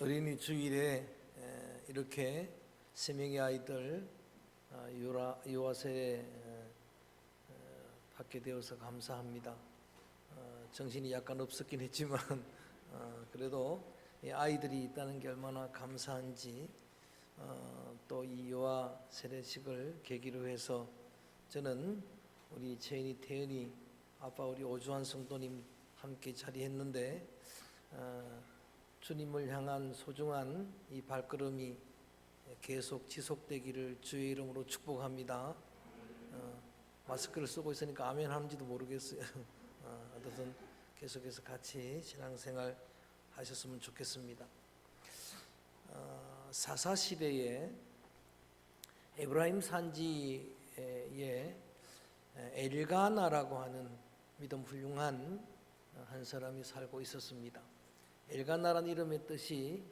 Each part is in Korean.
어린이 주일에 이렇게 세 명의 아이들 유아세례 받게 되어서 감사합니다. 정신이 약간 없었긴 했지만 그래도 이 아이들이 있다는 게 얼마나 감사한지, 또 이 유아 세례식을 계기로 해서 저는 우리 채은이, 태은이, 아빠 우리 오주환 성도님 함께 자리했는데 주님을 향한 소중한 이 발걸음이 계속 지속되기를 주의 이름으로 축복합니다. 마스크를 쓰고 있으니까 아멘 하는지도 모르겠어요. 어쨌든 계속해서 같이 신앙생활 하셨으면 좋겠습니다. 사사시대에 에브라임 산지에 엘가나라고 하는 믿음 훌륭한 한 사람이 살고 있었습니다. 엘가나라는 이름의 뜻이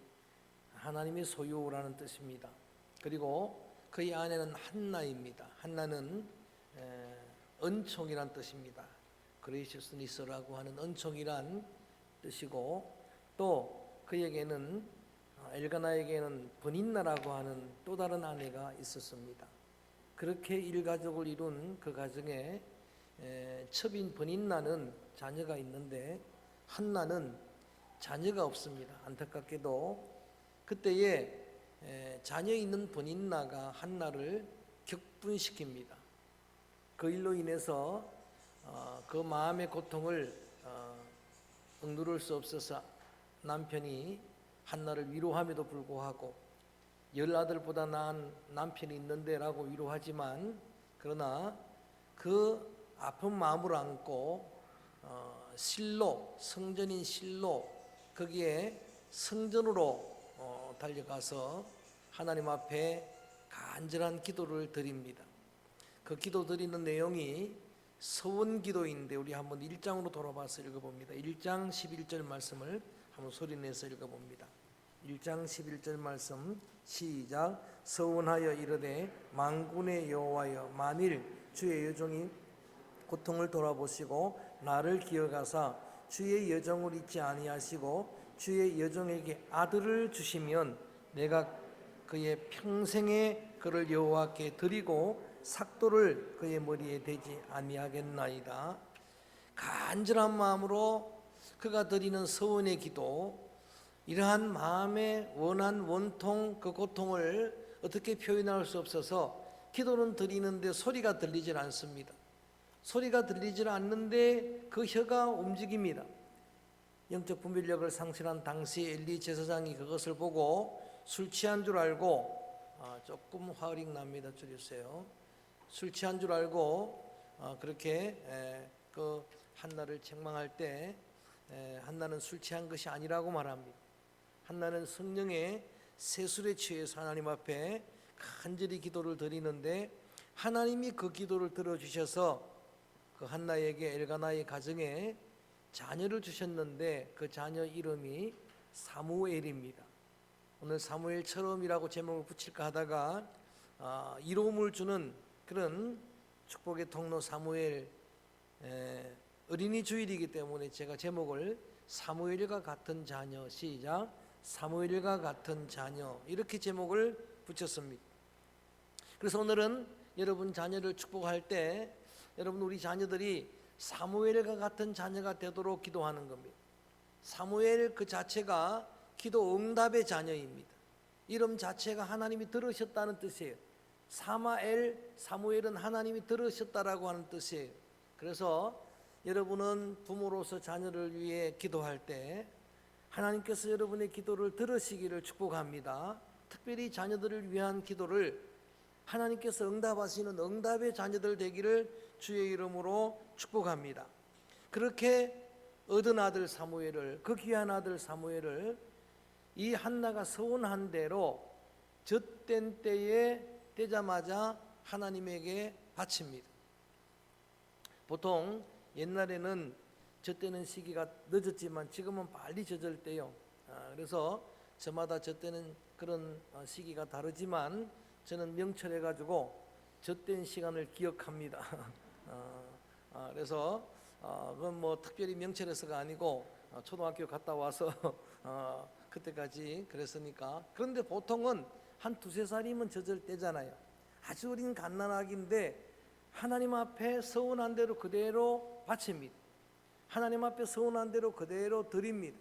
하나님의 소유라는 뜻입니다. 그리고 그의 아내는 한나입니다. 한나는 은총이란 뜻입니다. 그레이시스 니스라고 하는 은총이란 뜻이고, 또 그에게는 엘가나에게는 버닌나라고 하는 또 다른 아내가 있었습니다. 그렇게 일가족을 이룬 그 가정에 첩인 버닌나는 자녀가 있는데 한나는 자녀가 없습니다. 안타깝게도 그때에 자녀 있는 버닌나가 한나를 격분시킵니다. 그 일로 인해서 그 마음의 고통을 억누를 수 없어서 남편이 한나를 위로함에도 불구하고 열 아들보다 나은 남편이 있는데 라고 위로하지만, 그러나 그 아픈 마음을 안고 실로, 성전인 실로, 거기에 성전으로 달려가서 하나님 앞에 간절한 기도를 드립니다. 그 기도 드리는 내용이 서원기도인데 우리 한번 1장으로 돌아봐서 읽어봅니다. 1장 11절 말씀을 한번 소리내서 읽어봅니다. 1장 11절 말씀 시작. 서원하여 이르되 만군의 여호와여, 만일 주의 여종이 고통을 돌아보시고 나를 기억하사 주의 여종을 잊지 아니하시고 주의 여종에게 아들을 주시면 내가 그의 평생에 그를 여호와께 드리고 삭도를 그의 머리에 대지 아니하겠나이다. 간절한 마음으로 그가 드리는 서원의 기도, 이러한 마음의 원한 원통, 그 고통을 어떻게 표현할 수 없어서 기도는 드리는데 소리가 들리질 않습니다. 소리가 들리질 않는데 그 혀가 움직입니다. 영적 분별력을 상실한 당시 엘리 제사장이 그것을 보고 술 취한 줄 알고, 조금 화어링 납니다. 줄이세요. 술 취한 줄 알고 그렇게 그 한나를 책망할 때 한나는 술 취한 것이 아니라고 말합니다. 한나는 성령의 세술에 취해서 하나님 앞에 간절히 기도를 드리는데 하나님이 그 기도를 들어주셔서 그 한나에게, 엘가나의 가정에 자녀를 주셨는데 그 자녀 이름이 사무엘입니다. 오늘 사무엘처럼이라고 제목을 붙일까 하다가 이로움을 주는 그런 축복의 통로 사무엘, 어린이 주일이기 때문에 제가 제목을 사무엘과 같은 자녀, 시작, 사무엘과 같은 자녀, 이렇게 제목을 붙였습니다. 그래서 오늘은 여러분 자녀를 축복할 때 여러분 우리 자녀들이 사무엘과 같은 자녀가 되도록 기도하는 겁니다. 사무엘 그 자체가 기도 응답의 자녀입니다. 이름 자체가 하나님이 들으셨다는 뜻이에요. 사무엘은 하나님이 들으셨다라고 하는 뜻이에요. 그래서 여러분은 부모로서 자녀를 위해 기도할 때 하나님께서 여러분의 기도를 들으시기를 축복합니다. 특별히 자녀들을 위한 기도를 하나님께서 응답하시는 응답의 자녀들 되기를 주의 이름으로 축복합니다. 그렇게 얻은 아들 사무엘을, 그 귀한 아들 사무엘을 이 한나가 서원한 대로 젖된 때에 되자마자 하나님에게 바칩니다. 보통 옛날에는 젖되는 시기가 늦었지만 지금은 빨리 젖을 때요. 그래서 저마다 젖되는 그런 시기가 다르지만 저는 명철해가지고 젖된 시간을 기억합니다. 그래서 그건 뭐 특별히 명철해서가 아니고 초등학교 갔다 와서 그때까지 그랬으니까. 그런데 보통은 한 두세 살이면 젖을 때잖아요. 아주 어린 갓난아기인데 하나님 앞에 서운한 대로 그대로 바칩니다. 하나님 앞에 서운한 대로 그대로 드립니다.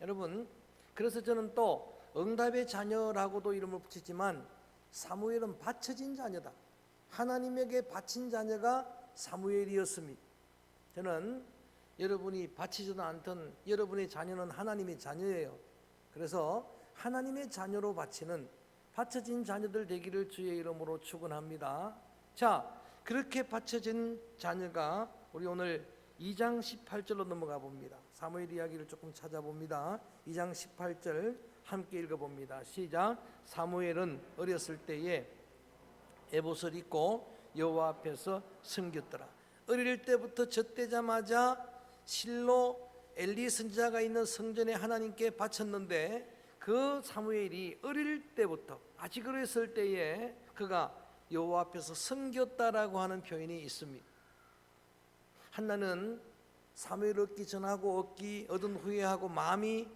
여러분, 그래서 저는 또 응답의 자녀라고도 이름을 붙이지만 사무엘은 바쳐진 자녀다. 하나님에게 바친 자녀가 사무엘이었습니다. 저는 여러분이 바치지도 않던 여러분의 자녀는 하나님의 자녀예요. 그래서 하나님의 자녀로 바치는 바쳐진 자녀들 되기를 주의 이름으로 축원합니다. 자, 그렇게 바쳐진 자녀가 우리 오늘 2장 18절로 넘어가 봅니다. 사무엘 이야기를 조금 찾아봅니다. 2장 18절 함께 읽어봅니다. 시작. 사무엘은 어렸을 때에 에봇을 입고 여호와 앞에서 섬겼더라. 어릴 때부터 젖되자마자 실로 엘리 선지자가 있는 성전에 하나님께 바쳤는데 그 사무엘이 어릴 때부터 아직 어렸을 때에 그가 여호와 앞에서 섬겼다라고 하는 표현이 있습니다. 한나는 사무엘을 얻기 전하고 얻은 후에하고 마음이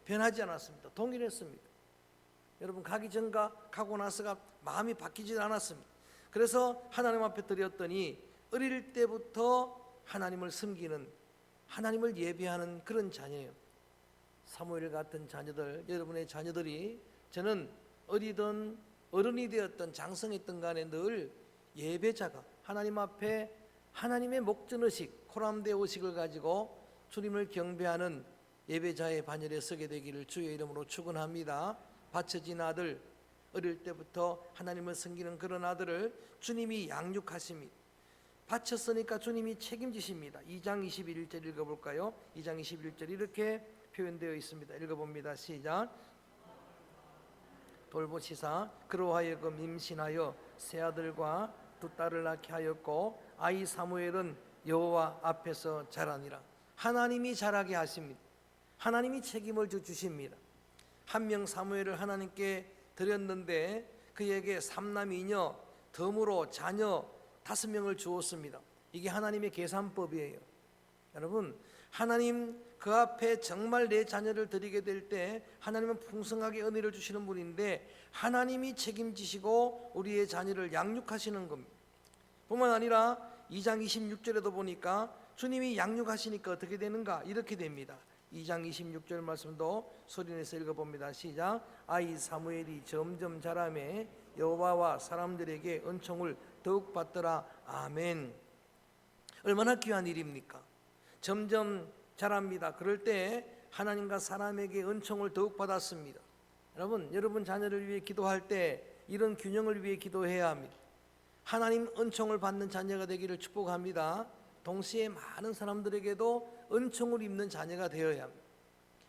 변하지 않았습니다. 동일했습니다. 여러분, 가기 전과 가고 나서가 마음이 바뀌지 않았습니다. 그래서 하나님 앞에 드렸더니 어릴 때부터 하나님을 섬기는, 하나님을 예배하는 그런 자녀예요. 사무엘 같은 자녀들, 여러분의 자녀들이 저는 어리든 어른이 되었던 장성했던 간에 늘 예배자가 하나님 앞에 하나님의 목전의식, 코람대 의식을 가지고 주님을 경배하는 예배자의 반열에 서게 되기를 주의 이름으로 축원합니다. 바쳐진 아들, 어릴 때부터 하나님을 섬기는 그런 아들을 주님이 양육하십니다. 바쳤으니까 주님이 책임지십니다. 2장 21절 읽어볼까요? 2장 21절 이렇게 표현되어 있습니다. 읽어봅니다. 시작. 돌보시사 그로 하여금 임신하여 세 아들과 두 딸을 낳게 하였고 아이 사무엘은 여호와 앞에서 자라니라. 하나님이 자라게 하십니다. 하나님이 책임을 주십니다. 한 명 사무엘을 하나님께 드렸는데 그에게 삼남이녀 덤으로 자녀 5명을 주었습니다. 이게 하나님의 계산법이에요. 여러분, 하나님 그 앞에 정말 내 자녀를 드리게 될 때 하나님은 풍성하게 은혜를 주시는 분인데 하나님이 책임지시고 우리의 자녀를 양육하시는 겁니다. 뿐만 아니라 2장 26절에도 보니까 주님이 양육하시니까 어떻게 되는가? 이렇게 됩니다. 2장 26절 말씀도 소리내서 읽어봅니다. 시작. 아이 사무엘이 점점 자라매 여호와와 사람들에게 은총을 더욱 받더라. 아멘. 얼마나 귀한 일입니까? 점점 자랍니다. 그럴 때 하나님과 사람에게 은총을 더욱 받았습니다. 여러분 자녀를 위해 기도할 때 이런 균형을 위해 기도해야 합니다. 하나님 은총을 받는 자녀가 되기를 축복합니다. 동시에 많은 사람들에게도 은총을 입는 자녀가 되어야 합니다.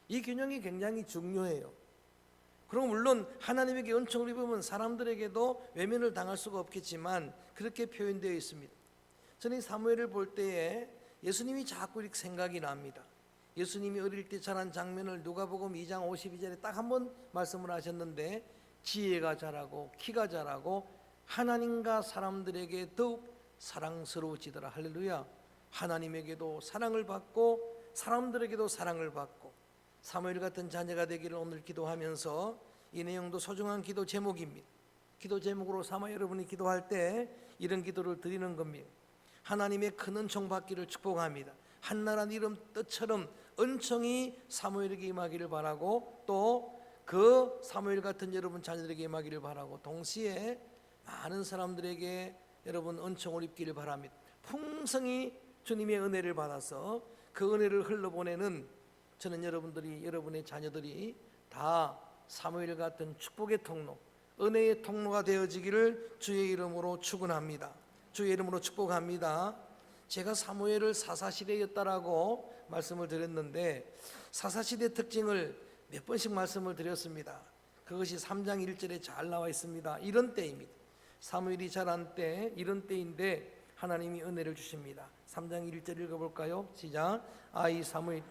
이 균형이 굉장히 중요해요. 그리고 물론 하나님에게 은총을 입으면 사람들에게도 외면을 당할 수가 없겠지만 그렇게 표현되어 있습니다. 저는 사무엘을 볼 때에 예수님이 자꾸 이렇게 생각이 납니다. 예수님이 어릴 때 자란 장면을 누가복음 2장 52절에 딱 한 번 말씀을 하셨는데 지혜가 자라고 키가 자라고 하나님과 사람들에게 더욱 사랑스러워지더라. 할렐루야. 하나님에게도 사랑을 받고 사람들에게도 사랑을 받고 사무엘 같은 자녀가 되기를 오늘 기도하면서 이 내용도 소중한 기도 제목입니다. 기도 제목으로 삼아 여러분이 기도할 때 이런 기도를 드리는 겁니다. 하나님의 큰 은총 받기를 축복합니다. 한나라는 이름 뜻처럼 은총이 사무엘에게 임하기를 바라고 또 그 사무엘 같은 여러분 자녀들에게 임하기를 바라고 동시에 많은 사람들에게 여러분 은총을 입기를 바랍니다. 풍성히 주님의 은혜를 받아서 그 은혜를 흘러보내는 저는 여러분의 자녀들이 다 사무엘 같은 축복의 통로, 은혜의 통로가 되어지기를 주의 이름으로 축원합니다. 주의 이름으로 축복합니다. 제가 사무엘을 사사시대였다라고 말씀을 드렸는데 사사시대 특징을 몇 번씩 말씀을 드렸습니다. 그것이 3장 1절에 잘 나와 있습니다. 이런 때입니다. 사무엘이 자란 때 이런 때인데 하나님이 은혜를 주십니다. 3장 1절 읽어볼까요? 시작. 아이 사무엘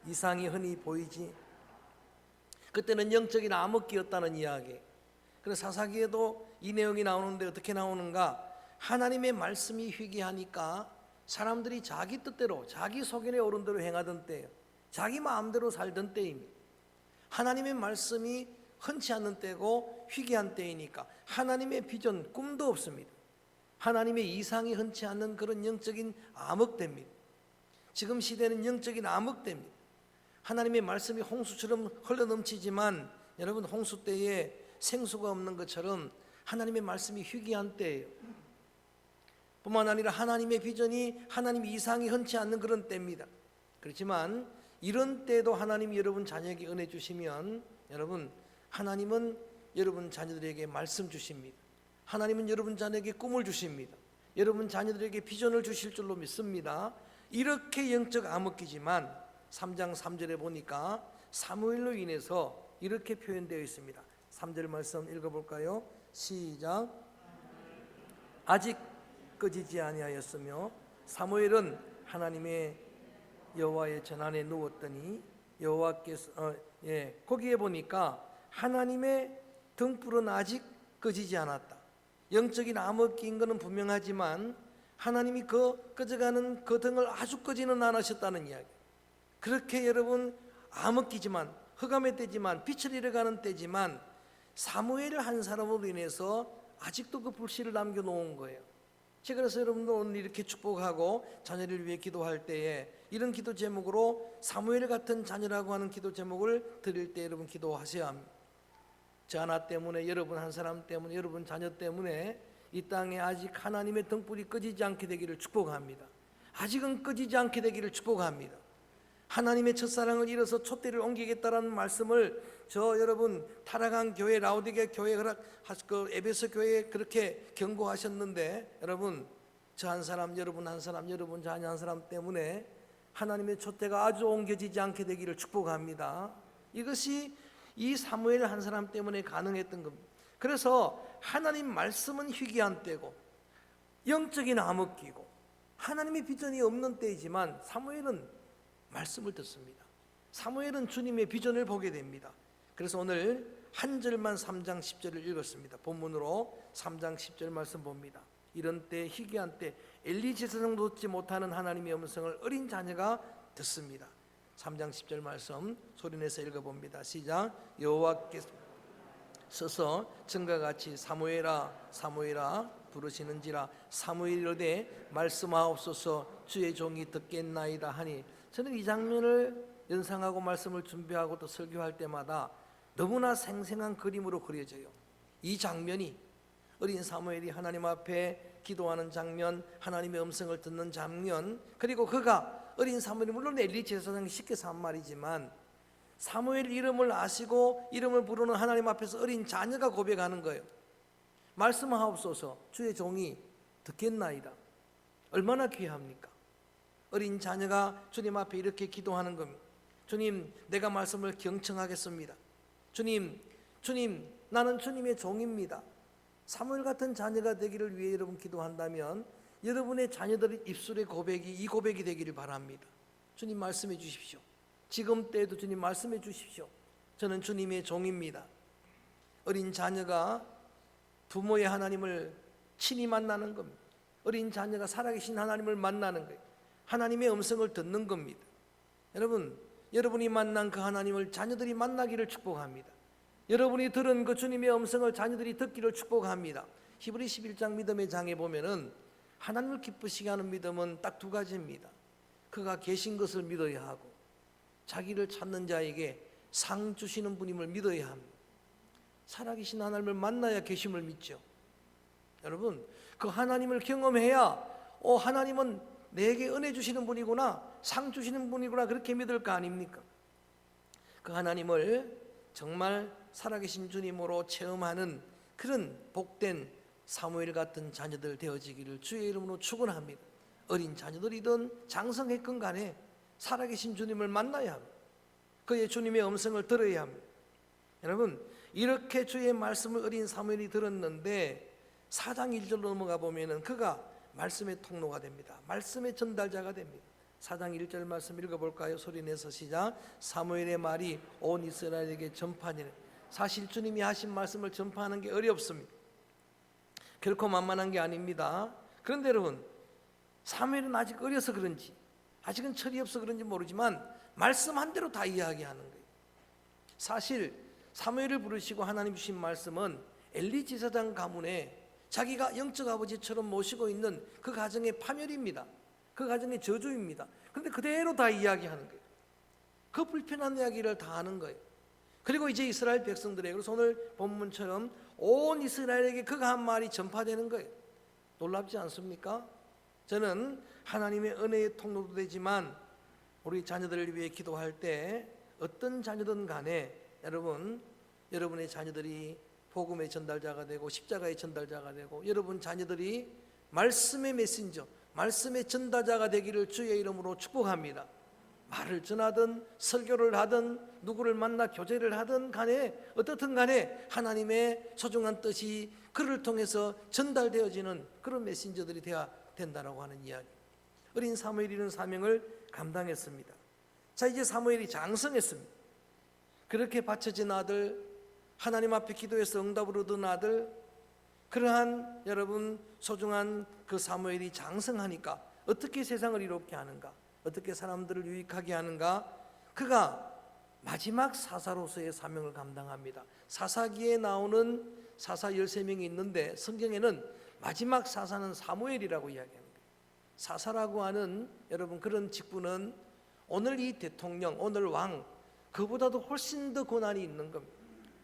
이상이 흔히 보이지. 그때는 영적인 암흑기였다는 이야기. 그래서 사사기에도 이 내용이 나오는데 어떻게 나오는가? 하나님의 말씀이 희귀하니까 사람들이 자기 뜻대로 자기 소견에 오른 대로 행하던 때예요. 자기 마음대로 살던 때입니다. 하나님의 말씀이 흔치 않는 때고 희귀한 때이니까 하나님의 비전, 꿈도 없습니다. 하나님의 이상이 흔치 않는 그런 영적인 암흑대입니다. 지금 시대는 영적인 암흑대입니다. 하나님의 말씀이 홍수처럼 흘러넘치지만 여러분, 홍수 때에 생수가 없는 것처럼 하나님의 말씀이 희귀한 때예요. 뿐만 아니라 하나님의 비전이, 하나님의 이상이 흔치 않는 그런 때입니다. 그렇지만 이런 때도 하나님이 여러분 자녀에게 은혜 주시면, 여러분, 하나님은 여러분 자녀들에게 말씀 주십니다. 하나님은 여러분 자녀에게 꿈을 주십니다. 여러분 자녀들에게 비전을 주실 줄로 믿습니다. 이렇게 영적 암흑기지만 3장 3절에 보니까 사무엘로 인해서 이렇게 표현되어 있습니다. 3절 말씀 읽어볼까요? 시작. 아직 꺼지지 아니하였으며 사무엘은 하나님의 여호와의 전안에 누웠더니 여호와께서 거기에 보니까 하나님의 등불은 아직 꺼지지 않았다. 영적인 암흑기인 것은 분명하지만 하나님이 그 꺼져가는 그 등을 아주 끄지는 않으셨다는 이야기. 그렇게 여러분 암흑기지만, 흑암의 때지만, 빛을 잃어가는 때지만 사무엘 한 사람으로 인해서 아직도 그 불씨를 남겨놓은 거예요. 제가 그래서 여러분들 오늘 이렇게 축복하고 자녀를 위해 기도할 때에 이런 기도 제목으로 사무엘 같은 자녀라고 하는 기도 제목을 드릴 때 여러분 기도하셔야 합니다. 저 하나 때문에, 여러분 한 사람 때문에, 여러분 자녀 때문에 이 땅에 아직 하나님의 등불이 꺼지지 않게 되기를 축복합니다. 아직은 꺼지지 않게 되기를 축복합니다. 하나님의 첫사랑을 잃어서 촛대를 옮기겠다라는 말씀을 저 여러분 타락한 교회, 라오디게 교회, 그 에베소 교회에 그렇게 경고하셨는데, 여러분 저 한 사람, 여러분 한 사람, 여러분 자녀 한 사람 때문에 하나님의 촛대가 아주 옮겨지지 않게 되기를 축복합니다. 이것이 이 사무엘 한 사람 때문에 가능했던 겁니다. 그래서 하나님 말씀은 희귀한 때고 영적인 암흑기고 하나님의 비전이 없는 때이지만 사무엘은 말씀을 듣습니다. 사무엘은 주님의 비전을 보게 됩니다. 그래서 오늘 한 절만 3장 10절을 읽었습니다. 본문으로 3장 10절 말씀 봅니다. 이런 때, 희귀한 때 엘리 제사장도 듣지 못하는 하나님의 음성을 어린 자녀가 듣습니다. 3장 10절 말씀 소리내서 읽어봅니다. 시작. 여호와께서 서서 전과 같이 사무엘아 사무엘아 부르시는지라 사무엘이 이르되 말씀하옵소서 주의 종이 듣겠나이다 하니, 저는 이 장면을 연상하고 말씀을 준비하고 또 설교할 때마다 너무나 생생한 그림으로 그려져요. 이 장면이 어린 사무엘이 하나님 앞에 기도하는 장면, 하나님의 음성을 듣는 장면, 그리고 그가 어린 사무엘이 물론 엘리 제사장이 시켜서 한 말이지만 사무엘 이름을 아시고 이름을 부르는 하나님 앞에서 어린 자녀가 고백하는 거예요. 말씀하옵소서 주의 종이 듣겠나이다. 얼마나 귀합니까? 어린 자녀가 주님 앞에 이렇게 기도하는 겁니다. 주님, 내가 말씀을 경청하겠습니다. 주님, 나는 주님의 종입니다. 사무엘 같은 자녀가 되기를 위해 여러분 기도한다면 여러분의 자녀들의 입술의 고백이 이 고백이 되기를 바랍니다. 주님 말씀해 주십시오. 지금 때에도 주님 말씀해 주십시오. 저는 주님의 종입니다. 어린 자녀가 부모의 하나님을 친히 만나는 겁니다. 어린 자녀가 살아계신 하나님을 만나는 거예요. 하나님의 음성을 듣는 겁니다. 여러분, 여러분이 만난 그 하나님을 자녀들이 만나기를 축복합니다. 여러분이 들은 그 주님의 음성을 자녀들이 듣기를 축복합니다. 히브리 11장 믿음의 장에 보면은 하나님을 기쁘시게 하는 믿음은 딱 두 가지입니다. 그가 계신 것을 믿어야 하고 자기를 찾는 자에게 상 주시는 분임을 믿어야 합니다. 살아계신 하나님을 만나야 계심을 믿죠. 여러분, 그 하나님을 경험해야 하나님은 내게 은혜 주시는 분이구나, 상 주시는 분이구나, 그렇게 믿을 거 아닙니까? 그 하나님을 정말 살아계신 주님으로 체험하는 그런 복된 사무엘 같은 자녀들 되어지기를 주의 이름으로 축원합니다. 어린 자녀들이든 장성했건 간에 살아계신 주님을 만나야 합니다. 그의 주님의 음성을 들어야 합니다. 여러분, 이렇게 주의 말씀을 어린 사무엘이 들었는데 4장 1절로 넘어가 보면은 그가 말씀의 통로가 됩니다. 말씀의 전달자가 됩니다. 4장 1절 말씀 읽어볼까요? 소리내서 시작. 사무엘의 말이 온 이스라엘에게 전파하니라. 사실 주님이 하신 말씀을 전파하는 게 어렵습니다. 결코 만만한 게 아닙니다. 그런데 여러분, 사무엘은 아직 어려서 그런지, 아직은 철이 없어 그런지 모르지만 말씀한 대로 다 이야기하는 거예요. 사실 사무엘을 부르시고 하나님 주신 말씀은 엘리 제사장 가문에 자기가 영적 아버지처럼 모시고 있는 그 가정의 파멸입니다. 그 가정의 저주입니다. 그런데 그대로 다 이야기하는 거예요. 그 불편한 이야기를 다 하는 거예요. 그리고 이제 이스라엘 백성들에게, 그래서 오늘 본문처럼 온 이스라엘에게 그가 한 말이 전파되는 거예요. 놀랍지 않습니까? 저는 하나님의 은혜의 통로도 되지만 우리 자녀들을 위해 기도할 때 어떤 자녀든 간에 여러분의 자녀들이 복음의 전달자가 되고 십자가의 전달자가 되고 여러분 자녀들이 말씀의 메신저, 말씀의 전달자가 되기를 주의 이름으로 축복합니다. 말을 전하든 설교를 하든 누구를 만나 교제를 하든 간에 어떻든 간에 하나님의 소중한 뜻이 그를 통해서 전달되어지는 그런 메신저들이 되어야 된다라고 하는 이야기. 어린 사무엘이 이런 사명을 감당했습니다. 자, 이제 사무엘이 장성했습니다. 그렇게 바쳐진 아들, 하나님 앞에 기도해서 응답을 얻은 아들, 그러한 여러분 소중한 그 사무엘이 장성하니까 어떻게 세상을 이롭게 하는가, 어떻게 사람들을 유익하게 하는가, 그가 마지막 사사로서의 사명을 감당합니다. 사사기에 나오는 사사 13명이 있는데 성경에는 마지막 사사는 사무엘이라고 이야기합니다. 사사라고 하는 여러분 그런 직분은 오늘 이 대통령, 오늘 왕, 그보다도 훨씬 더 권한이 있는 겁니다.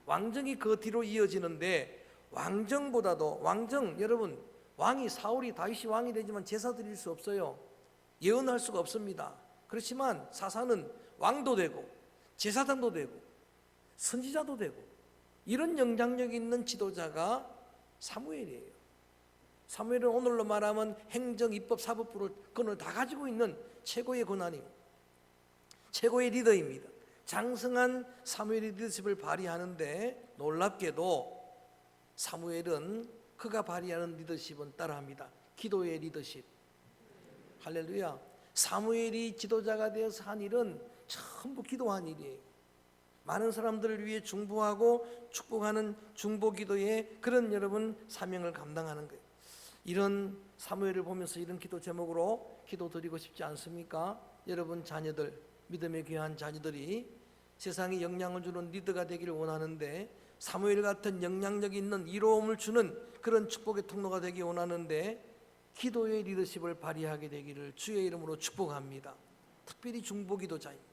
왕정이 그 뒤로 이어지는데 왕정보다도 여러분 왕이 사울이 다윗이 왕이 되지만 제사 드릴 수 없어요. 예언할 수가 없습니다. 그렇지만 사사는 왕도 되고 제사장도 되고 선지자도 되고 이런 영향력 있는 지도자가 사무엘이에요. 사무엘은 오늘로 말하면 행정, 입법, 사법부를 다 가지고 있는 최고의 권한이고 최고의 리더입니다. 장성한 사무엘의 리더십을 발휘하는데 놀랍게도 사무엘은 그가 발휘하는 리더십은 따라합니다. 기도의 리더십. 할렐루야. 사무엘이 지도자가 되어서 한 일은 전부 기도한 일이에요. 많은 사람들을 위해 중보하고 축복하는 중보기도의 그런 여러분 사명을 감당하는 거예요. 이런 사무엘을 보면서 이런 기도 제목으로 기도드리고 싶지 않습니까? 여러분 자녀들, 믿음의 귀한 자녀들이 세상에 영향을 주는 리더가 되기를 원하는데 사무엘 같은 영향력 있는 이로움을 주는 그런 축복의 통로가 되기 원하는데 기도의 리더십을 발휘하게 되기를 주의 이름으로 축복합니다. 특별히 중보기도자입니다.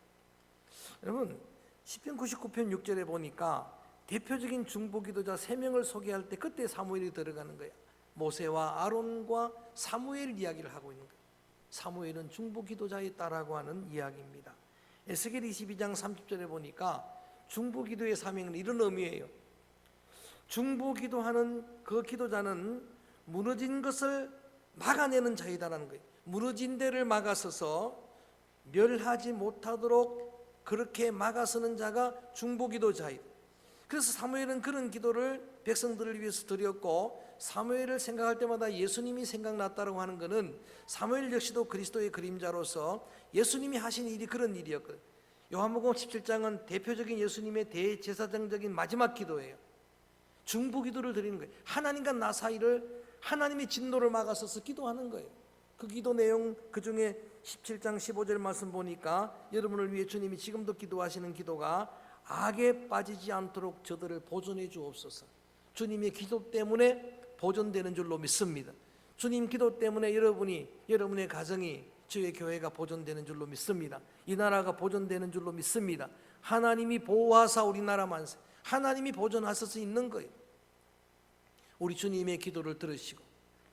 여러분 시편 99편 6절에 보니까 대표적인 중보기도자 3명을 소개할 때 그때 사무엘이 들어가는 거야. 모세와 아론과 사무엘 이야기를 하고 있는 거예요. 사무엘은 중보기도자의 딸라고 하는 이야기입니다. 에스겔 22장 30절에 보니까 중보기도의 사명은 이런 의미예요. 중보기도하는 그 기도자는 무너진 것을 막아내는 자이다라는 거예요. 무너진 데를 막아서서 멸하지 못하도록 그렇게 막아서는 자가 중보기도자이다. 그래서 사무엘은 그런 기도를 백성들을 위해서 드렸고 사무엘을 생각할 때마다 예수님이 생각났다고 하는 것은 사무엘 역시도 그리스도의 그림자로서 예수님이 하신 일이 그런 일이었거든요. 요한복음 17장은 대표적인 예수님의 대제사장적인 마지막 기도예요. 중보기도를 드리는 거예요. 하나님과 나 사이를 하나님의 진노를 막아서서 기도하는 거예요. 그 기도 내용 그중에 17장 15절 말씀 보니까 여러분을 위해 주님이 지금도 기도하시는 기도가 악에 빠지지 않도록 저들을 보존해 주옵소서. 주님의 기도 때문에 보존되는 줄로 믿습니다. 주님 기도 때문에 여러분의 가정이 주의 교회가 보존되는 줄로 믿습니다. 이 나라가 보존되는 줄로 믿습니다. 하나님이 보호하사 우리나라 만세, 하나님이 보존하셔서 있는 거예요. 우리 주님의 기도를 들으시고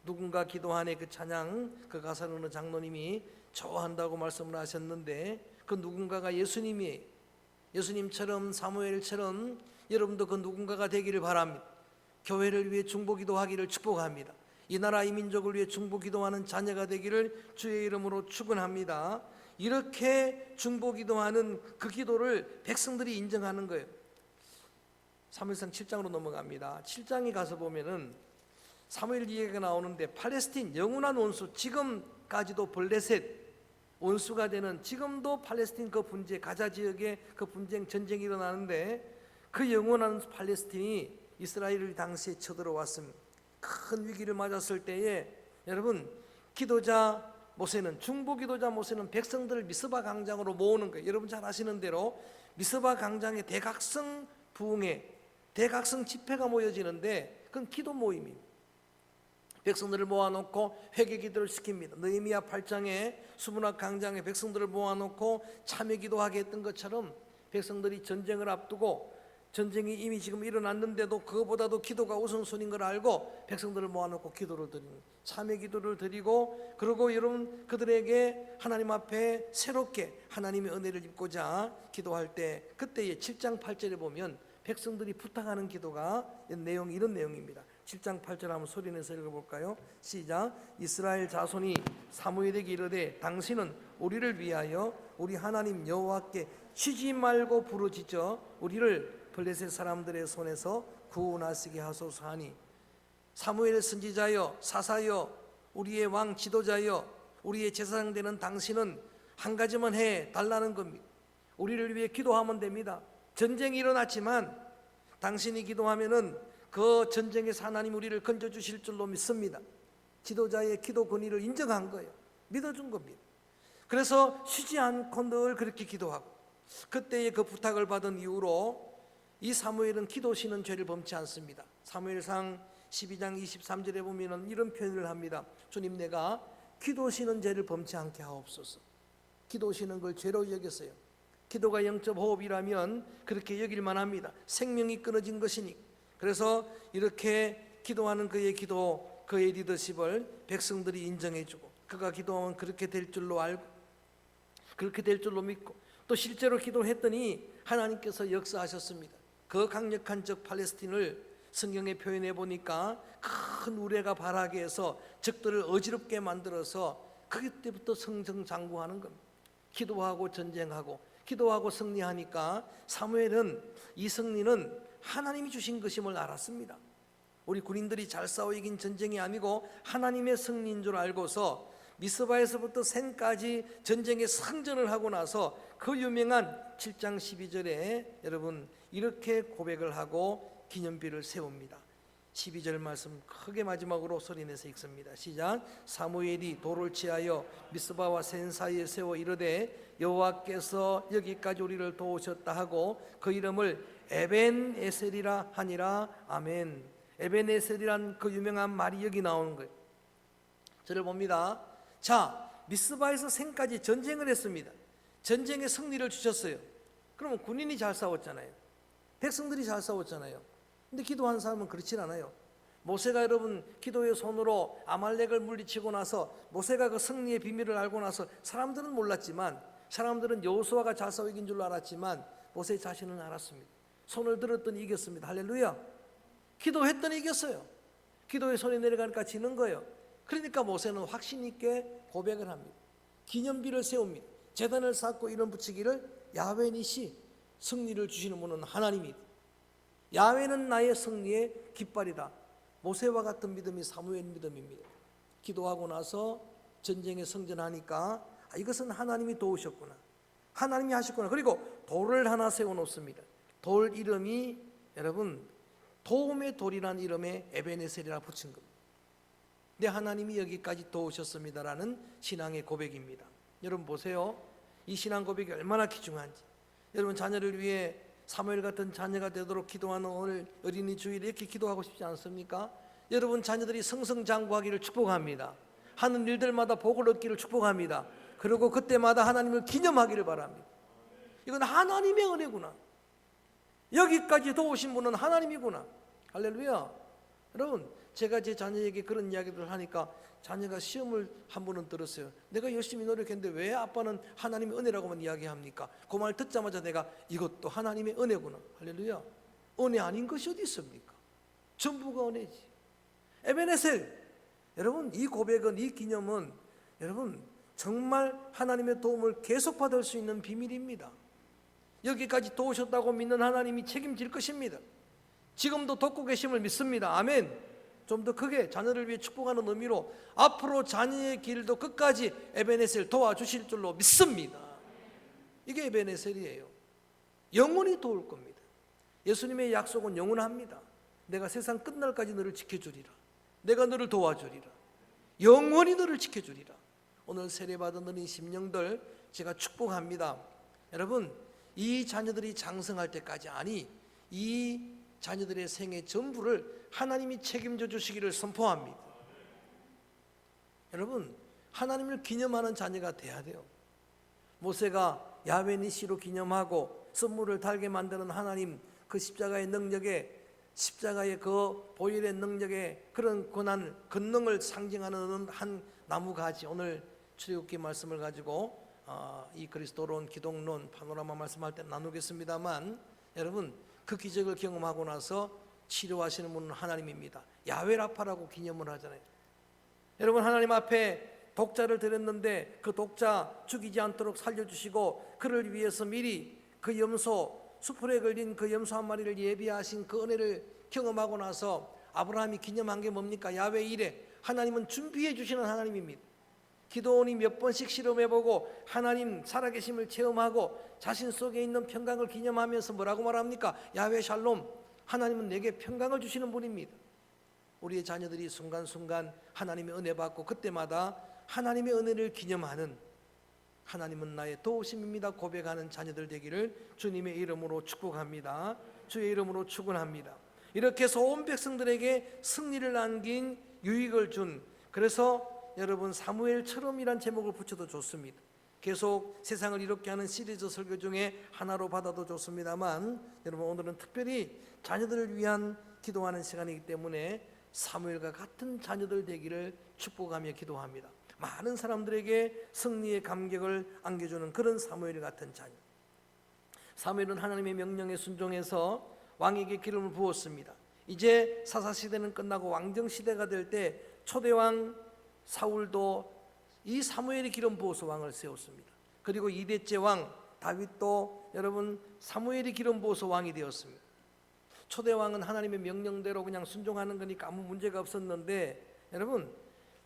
누군가 기도하네 그 찬양 그 가사를 어느 장로님이 좋아한다고 말씀을 하셨는데 그 누군가가 예수님이에요. 예수님처럼 사무엘처럼 여러분도 그 누군가가 되기를 바랍니다. 교회를 위해 중보기도하기를 축복합니다. 이 나라 이 민족을 위해 중보기도하는 자녀가 되기를 주의 이름으로 축원합니다. 이렇게 중보기도하는 그 기도를 백성들이 인정하는 거예요. 사무엘상 7장으로 넘어갑니다. 7장에 가서 보면은 사무엘 이야기가 나오는데 팔레스틴 영원한 원수, 지금까지도 블레셋 원수가 되는 지금도 팔레스틴 그 분쟁, 가자 지역에 그 분쟁 전쟁이 일어나는데 그 영원한 팔레스틴이 이스라엘을 당시에 쳐들어왔습니다. 큰 위기를 맞았을 때에 여러분 기도자 모세는 중보기도자 모세는 백성들을 미스바 광장으로 모으는 거예요. 여러분 잘 아시는 대로 미스바 광장에 대각성 부흥회, 대각성 집회가 모여지는데 그건 기도 모임입니다. 백성들을 모아놓고 회개기도를 시킵니다. 느헤미야 8장에 수문학 광장에 백성들을 모아놓고 참회기도하게 했던 것처럼 백성들이 전쟁을 앞두고 전쟁이 이미 지금 일어났는데도 그거보다도 기도가 우선순위인 걸 알고 백성들을 모아놓고 기도를 드리는, 참회기도를 드리고, 그리고 여러분 그들에게 하나님 앞에 새롭게 하나님의 은혜를 입고자 기도할 때, 그때의 7장 8절에 보면 백성들이 부탁하는 기도가 이런 내용입니다. 7장 8절 한번 소리내서 읽어볼까요? 시작. 이스라엘 자손이 사무엘에게 이르되 당신은 우리를 위하여 우리 하나님 여호와께 쉬지 말고 부르짖어 우리를 블레셋 사람들의 손에서 구원하시게 하소서 하니, 사무엘의 선지자여 사사여 우리의 왕 지도자여 우리의 제사장 되는 당신은 한 가지만 해 달라는 겁니다. 우리를 위해 기도하면 됩니다. 전쟁이 일어났지만 당신이 기도하면은 그 전쟁에서 하나님 우리를 건져주실 줄로 믿습니다. 지도자의 기도 권위를 인정한 거예요. 믿어준 겁니다. 그래서 쉬지 않고 늘 그렇게 기도하고, 그때의 그 부탁을 받은 이후로 이 사무엘은 기도 쉬는 죄를 범치 않습니다. 사무엘상 12장 23절에 보면 이런 표현을 합니다. 주님, 내가 기도 쉬는 죄를 범치 않게 하옵소서. 기도 쉬는 걸 죄로 여겼어요. 기도가 영적 호흡이라면 그렇게 여길만 합니다. 생명이 끊어진 것이니. 그래서 이렇게 기도하는 그의 기도, 그의 리더십을 백성들이 인정해주고, 그가 기도하면 그렇게 될 줄로 알고 그렇게 될 줄로 믿고, 또 실제로 기도했더니 하나님께서 역사하셨습니다. 그 강력한 적 팔레스틴을 성경에 표현해 보니까 큰 우레가 발하게 해서 적들을 어지럽게 만들어서 그때부터 성정장구하는 겁니다. 기도하고 전쟁하고 기도하고 승리하니까 사무엘은 이 승리는 하나님이 주신 것임을 알았습니다. 우리 군인들이 잘 싸워 이긴 전쟁이 아니고 하나님의 승리인 줄 알고서 미스바에서부터 센까지 전쟁에 승전을 하고 나서 그 유명한 7장 12절에 여러분 이렇게 고백을 하고 기념비를 세웁니다. 12절 말씀 크게 마지막으로 소리내서 읽습니다. 시작. 사무엘이 돌을 취하여 미스바와 센 사이에 세워 이르되 여호와께서 여기까지 우리를 도우셨다 하고 그 이름을 에벤에셀이라 하니라. 아멘. 에벤에셀이란 그 유명한 말이 여기 나오는 거예요. 저를 봅니다. 자, 미스바에서 생까지 전쟁을 했습니다. 전쟁에 승리를 주셨어요. 그러면 군인이 잘 싸웠잖아요. 백성들이 잘 싸웠잖아요. 근데 기도한 사람은 그렇진 않아요. 모세가 여러분 기도의 손으로 아말렉을 물리치고 나서 모세가 그 승리의 비밀을 알고 나서 사람들은 몰랐지만, 사람들은 여호수아가 잘 싸워 이긴 줄로 알았지만 모세 자신은 알았습니다. 손을 들었더니 이겼습니다. 할렐루야. 기도했더니 이겼어요. 기도의 손이 내려가니까 지는 거예요. 그러니까 모세는 확신 있게 고백을 합니다. 기념비를 세웁니다. 제단을 쌓고 이름 붙이기를 야훼니시, 승리를 주시는 분은 하나님이다. 야훼는 나의 승리의 깃발이다. 모세와 같은 믿음이 사무엘 믿음입니다. 기도하고 나서 전쟁에 승전하니까 이것은 하나님이 도우셨구나, 하나님이 하셨구나. 그리고 돌을 하나 세워놓습니다. 돌 이름이 여러분 도움의 돌이라는 이름에 에벤에셀이라 붙인 겁니다. 내 하나님이 여기까지 도우셨습니다라는 신앙의 고백입니다. 여러분 보세요. 이 신앙 고백이 얼마나 귀중한지. 여러분 자녀를 위해 사무엘 같은 자녀가 되도록 기도하는 오늘 어린이 주일에 이렇게 기도하고 싶지 않습니까? 여러분 자녀들이 승승장구하기를 축복합니다. 하는 일들마다 복을 얻기를 축복합니다. 그리고 그때마다 하나님을 기념하기를 바랍니다. 이건 하나님의 은혜구나. 여기까지 도우신 분은 하나님이구나. 할렐루야. 여러분 제가 제 자녀에게 그런 이야기를 하니까 자녀가 시험을 한 번은 들었어요. 내가 열심히 노력했는데 왜 아빠는 하나님의 은혜라고만 이야기합니까? 그 말 듣자마자 내가 이것도 하나님의 은혜구나. 할렐루야. 은혜 아닌 것이 어디 있습니까? 전부가 은혜지. 에벤에셀. 여러분 이 고백은, 이 기념은 여러분 정말 하나님의 도움을 계속 받을 수 있는 비밀입니다. 여기까지 도우셨다고 믿는 하나님이 책임질 것입니다. 지금도 돕고 계심을 믿습니다. 아멘. 좀 더 크게 자녀를 위해 축복하는 의미로 앞으로 자녀의 길도 끝까지 에벤에셀 도와주실 줄로 믿습니다. 이게 에벤에셀이에요. 영원히 도울 겁니다. 예수님의 약속은 영원합니다. 내가 세상 끝날까지 너를 지켜주리라. 내가 너를 도와주리라. 영원히 너를 지켜주리라. 오늘 세례받은 어린 심령들 제가 축복합니다. 여러분, 이 자녀들이 장성할 때까지, 아니 이 자녀들의 생애 전부를 하나님이 책임져 주시기를 선포합니다. 여러분, 하나님을 기념하는 자녀가 돼야 돼요. 모세가 야훼 니시로 기념하고 선물을 달게 만드는 하나님, 그 십자가의 능력에, 십자가의 그 보혈의 능력에, 그런 고난, 권능을 상징하는 한 나무 가지, 오늘 출애굽기 말씀을 가지고 이 그리스도론, 기독론, 파노라마 말씀할 때 나누겠습니다만, 여러분, 그 기적을 경험하고 나서 치료하시는 분은 하나님입니다. 야훼 라파라고 기념을 하잖아요. 여러분, 하나님 앞에 독자를 드렸는데 그 독자 죽이지 않도록 살려주시고, 그를 위해서 미리 그 염소, 수풀에 걸린 그 염소 한 마리를 예비하신 그 은혜를 경험하고 나서 아브라함이 기념한 게 뭡니까? 야훼 이레, 하나님은 준비해 주시는 하나님입니다. 기도원이 몇 번씩 실험해보고 하나님 살아계심을 체험하고 자신 속에 있는 평강을 기념하면서 뭐라고 말합니까? 야훼 샬롬, 하나님은 내게 평강을 주시는 분입니다. 우리의 자녀들이 순간순간 하나님의 은혜 받고 그때마다 하나님의 은혜를 기념하는, 하나님은 나의 도우심입니다 고백하는 자녀들 되기를 주님의 이름으로 축복합니다. 주의 이름으로 축원합니다. 이렇게 해서 온 백성들에게 승리를 안긴 유익을 준, 그래서 여러분 사무엘처럼이란 제목을 붙여도 좋습니다. 계속 세상을 이롭게 하는 시리즈 설교 중에 하나로 받아도 좋습니다만, 여러분 오늘은 특별히 자녀들을 위한 기도하는 시간이기 때문에 사무엘과 같은 자녀들 되기를 축복하며 기도합니다. 많은 사람들에게 승리의 감격을 안겨주는 그런 사무엘 같은 자녀. 사무엘은 하나님의 명령에 순종해서 왕에게 기름을 부었습니다. 이제 사사시대는 끝나고 왕정시대가 될 때 초대왕 사울도 이 사무엘이 기름 부어서 왕을 세웠습니다. 그리고 2대째 왕 다윗도 여러분 사무엘이 기름 부어서 왕이 되었습니다. 초대왕은 하나님의 명령대로 그냥 순종하는 거니까 아무 문제가 없었는데, 여러분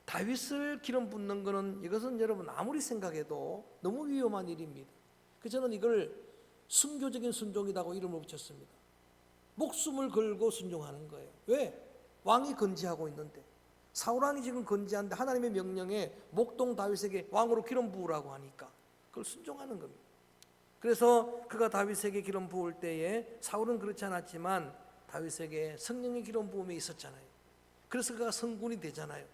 다윗을 기름 붓는 거는, 이것은 여러분 아무리 생각해도 너무 위험한 일입니다. 그래서 저는 이걸 순교적인 순종이라고 이름을 붙였습니다. 목숨을 걸고 순종하는 거예요. 왜? 왕이 건지하고 있는데, 사울왕이 지금 건지하는데 하나님의 명령에 목동 다윗에게 왕으로 기름 부으라고 하니까 그걸 순종하는 겁니다. 그래서 그가 다윗에게 기름 부을 때에 사울은 그렇지 않았지만 다윗에게 성령의 기름 부음이 있었잖아요. 그래서 그가 성군이 되잖아요.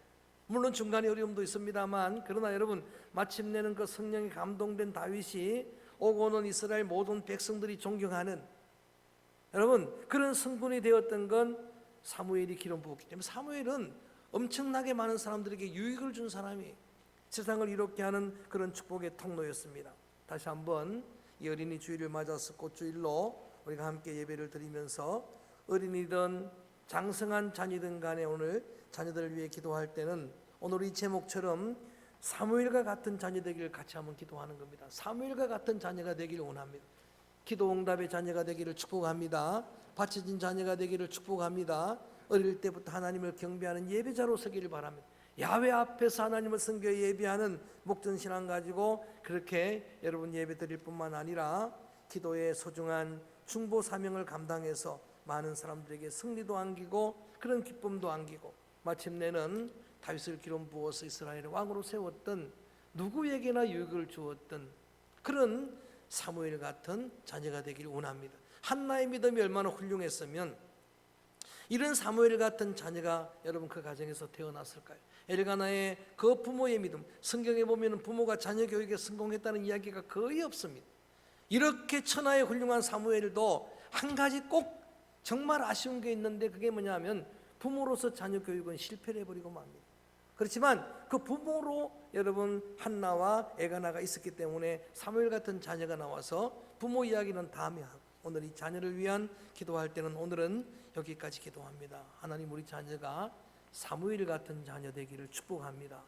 물론 중간에 어려움도 있습니다만, 그러나 여러분 마침내는 그 성령에 감동된 다윗이 오고 오는 이스라엘 모든 백성들이 존경하는, 여러분 그런 성군이 되었던 건 사무엘이 기름 부었기 때문에, 사무엘은 엄청나게 많은 사람들에게 유익을 준 사람이, 세상을 이롭게 하는 그런 축복의 통로였습니다. 다시 한번 이 어린이 주일을 맞아서 꽃주일로 우리가 함께 예배를 드리면서, 어린이든 장성한 자녀든 간에 오늘 자녀들을 위해 기도할 때는 오늘 이 제목처럼 사무엘과 같은 자녀 되기를 같이 한번 기도하는 겁니다. 사무엘과 같은 자녀가 되기를 원합니다. 기도 응답의 자녀가 되기를 축복합니다. 바쳐진 자녀가 되기를 축복합니다. 어릴 때부터 하나님을 경배하는 예배자로 서기를 바랍니다. 야훼 앞에서 하나님을 섬겨 예배하는 목전신앙 가지고 그렇게 여러분 예배 드릴 뿐만 아니라 기도의 소중한 중보 사명을 감당해서 많은 사람들에게 승리도 안기고 그런 기쁨도 안기고, 마침내는 다윗을 기름 부어서 이스라엘의 왕으로 세웠던, 누구에게나 유익을 주었던 그런 사무엘 같은 자녀가 되기를 원합니다. 한나의 믿음이 얼마나 훌륭했으면 이런 사무엘 같은 자녀가 여러분 그 가정에서 태어났을까요? 엘가나의 그 부모의 믿음, 성경에 보면 부모가 자녀 교육에 성공했다는 이야기가 거의 없습니다. 이렇게 천하의 훌륭한 사무엘도 한 가지 꼭 정말 아쉬운 게 있는데, 그게 뭐냐면 부모로서 자녀 교육은 실패를 해버리고 맙니다. 그렇지만 그 부모로 여러분 한나와 엘가나가 있었기 때문에 사무엘 같은 자녀가 나와서 부모 이야기는 다음에 하고, 오늘 이 자녀를 위한 기도할 때는 오늘은 여기까지 기도합니다. 하나님, 우리 자녀가 사무엘 같은 자녀 되기를 축복합니다.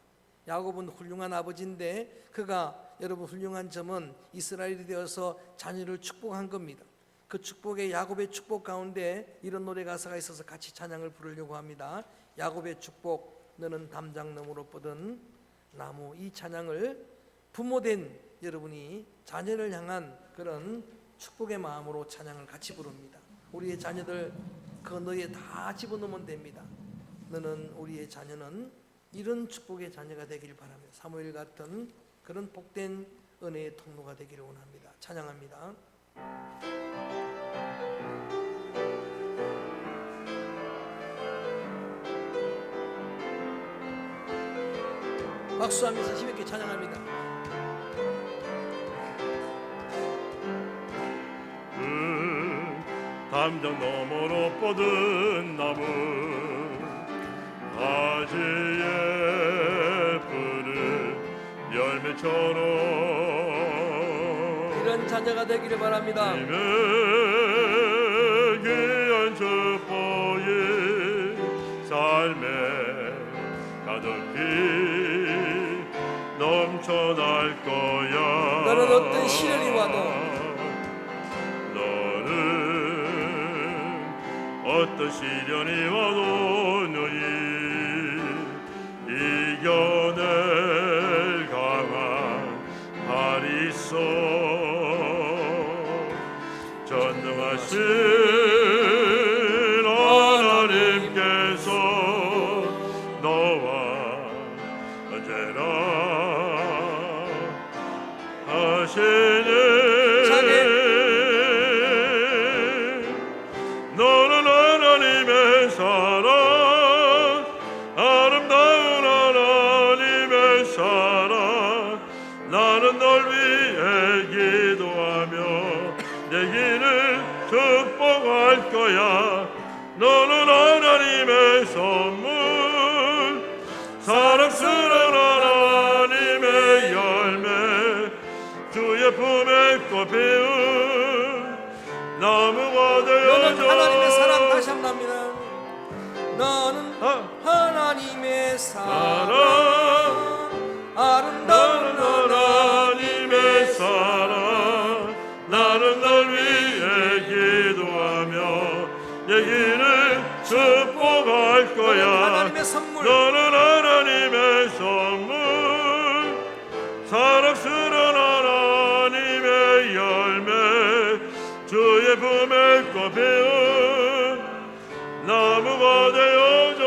야곱은 훌륭한 아버지인데 그가 여러분 훌륭한 점은 이스라엘이 되어서 자녀를 축복한 겁니다. 그 축복의 야곱의 축복 가운데 이런 노래 가사가 있어서 같이 찬양을 부르려고 합니다. 야곱의 축복, 너는 담장나무로 뻗은 나무. 이 찬양을 부모된 여러분이 자녀를 향한 그런 축복의 마음으로 찬양을 같이 부릅니다. 우리의 자녀들 그 너에 다 집어넣으면 됩니다. 너는, 우리의 자녀는 이런 축복의 자녀가 되기를 바랍니다. 사무엘 같은 그런 복된 은혜의 통로가 되기를 원합니다. 찬양합니다. 박수하면서 힘있게 찬양합니다. 담장 너머로 뻗은 나무 가지에 푸른 열매처럼 이런 자녀가 되기를 바랍니다. 귀한 축복이 삶에 가득히 넘쳐날 거야. 너는 어떤 시련이 와도 어떤 시련이 와도 너희 이겨낼 강한 팔이 있어. 전능하신 하나님께서 너와 언제나 하시는 너는 하나님의 사랑, 아름다운 하나님의 사랑. 나는 널 위해 기도하며 내 길을 축복할 거야. 너는 하나님의 선물, 사랑스러운 하나님의 열매, 주의 품에 꽃 피운 나무가 되어줘. 너는 하나님의 사랑, 다시 한번 합니다. 너는 하나님의 사랑, 아름다운 하나님의 사랑. 나는 널 위해 기도하며 내 길을 축복할 거야. 하나님의 선물, 너는 하나님의 선물, 사랑스러운 하나님의 열매, 주의 품에 꽃 피운 나무가 되어줘.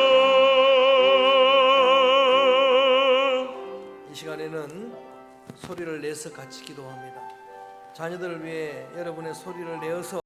이 시간에는 소리를 내서 같이 기도합니다. 자녀들을 위해 여러분의 소리를 내어서